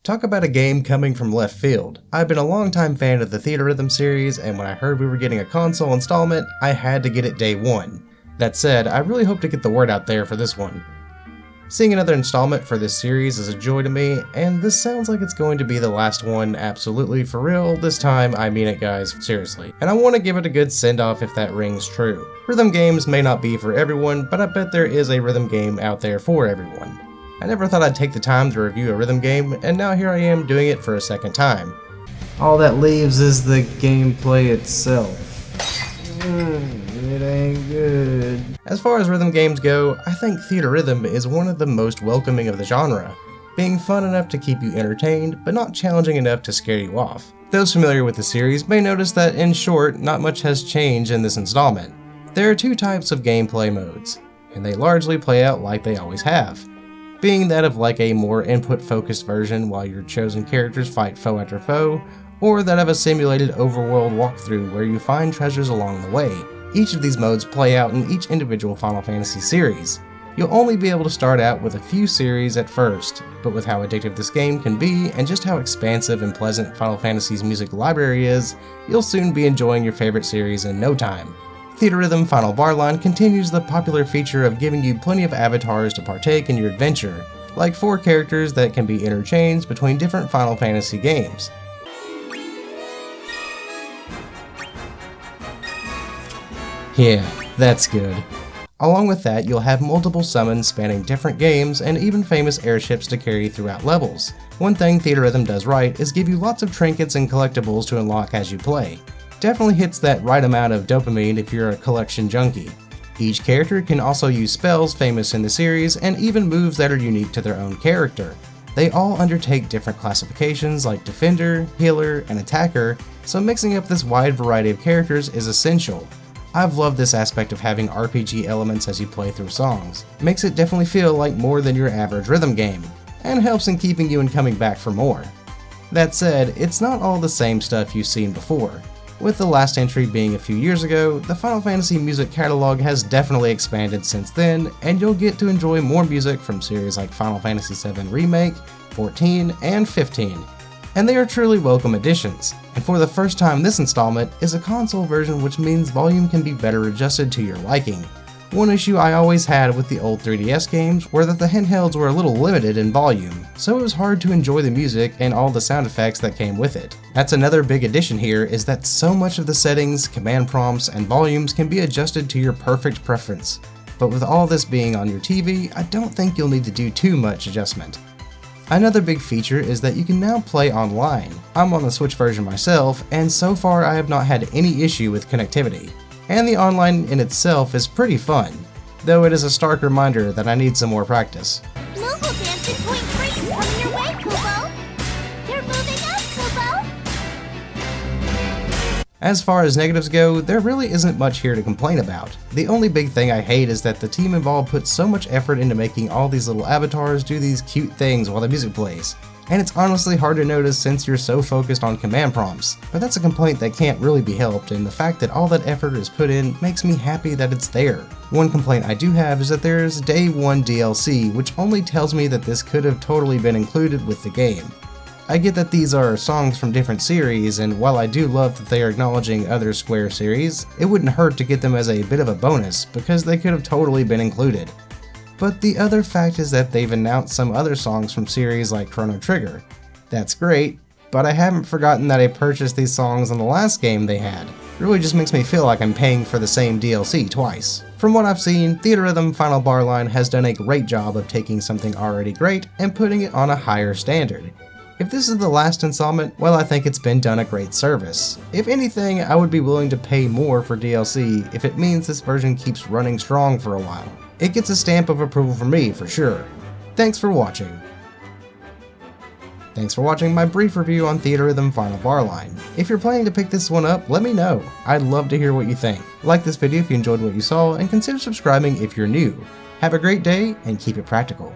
Talk about a game coming from left field. I've been a longtime fan of the Theatrhythm series, and when I heard we were getting a console installment, I had to get it day one. That said, I really hope to get the word out there for this one. Seeing another installment for this series is a joy to me, and this sounds like it's going to be the last one absolutely for real. This time, I mean it guys, seriously. And I want to give it a good send-off if that rings true. Rhythm games may not be for everyone, but I bet there is a rhythm game out there for everyone. I never thought I'd take the time to review a rhythm game, and now here I am doing it for a second time. All that leaves is the gameplay itself. It ain't good. As far as rhythm games go, I think Theatrhythm is one of the most welcoming of the genre, being fun enough to keep you entertained, but not challenging enough to scare you off. Those familiar with the series may notice that, in short, not much has changed in this installment. There are two types of gameplay modes, and they largely play out like they always have, being that of like a more input-focused version while your chosen characters fight foe after foe, or that of a simulated overworld walkthrough where you find treasures along the way. Each of these modes play out in each individual Final Fantasy series. You'll only be able to start out with a few series at first, but with how addictive this game can be and just how expansive and pleasant Final Fantasy's music library is, you'll soon be enjoying your favorite series in no time. Theatrhythm Final Bar Line continues the popular feature of giving you plenty of avatars to partake in your adventure, like 4 characters that can be interchanged between different Final Fantasy games. Yeah, that's good. Along with that, you'll have multiple summons spanning different games and even famous airships to carry throughout levels. One thing Theatrhythm does right is give you lots of trinkets and collectibles to unlock as you play. Definitely hits that right amount of dopamine if you're a collection junkie. Each character can also use spells famous in the series and even moves that are unique to their own character. They all undertake different classifications like Defender, Healer, and Attacker, so mixing up this wide variety of characters is essential. I've loved this aspect of having RPG elements as you play through songs. It makes it definitely feel like more than your average rhythm game, and helps in keeping you and coming back for more. That said, it's not all the same stuff you've seen before. With the last entry being a few years ago, the Final Fantasy music catalog has definitely expanded since then, and you'll get to enjoy more music from series like Final Fantasy VII Remake, 14, and 15. And they are truly welcome additions, and for the first time this installment is a console version, which means volume can be better adjusted to your liking. One issue I always had with the old 3DS games were that the handhelds were a little limited in volume, so it was hard to enjoy the music and all the sound effects that came with it. That's another big addition here, is that so much of the settings, command prompts, and volumes can be adjusted to your perfect preference. But with all this being on your TV, I don't think you'll need to do too much adjustment. Another big feature is that you can now play online. I'm on the Switch version myself, and so far I have not had any issue with connectivity. And the online in itself is pretty fun, though it is a stark reminder that I need some more practice. Mobile dancing point 3 is coming your way, Kubo! You're moving up, Kubo! As far as negatives go, there really isn't much here to complain about. The only big thing I hate is that the team involved put so much effort into making all these little avatars do these cute things while the music plays. And it's honestly hard to notice since you're so focused on command prompts, but that's a complaint that can't really be helped, and the fact that all that effort is put in makes me happy that it's there. One complaint I do have is that there's Day 1 DLC, which only tells me that this could have totally been included with the game. I get that these are songs from different series, and while I do love that they are acknowledging other Square series, it wouldn't hurt to get them as a bit of a bonus, because they could have totally been included. But the other fact is that they've announced some other songs from series like Chrono Trigger. That's great, but I haven't forgotten that I purchased these songs on the last game they had. It really just makes me feel like I'm paying for the same DLC twice. From what I've seen, Theatrhythm Final Bar Line has done a great job of taking something already great and putting it on a higher standard. If this is the last installment, well, I think it's been done a great service. If anything, I would be willing to pay more for DLC if it means this version keeps running strong for a while. It gets a stamp of approval from me, for sure. Thanks for watching. Thanks for watching my brief review on Theatrhythm Final Bar Line. If you're planning to pick this one up, let me know. I'd love to hear what you think. Like this video if you enjoyed what you saw, and consider subscribing if you're new. Have a great day, and keep it practical.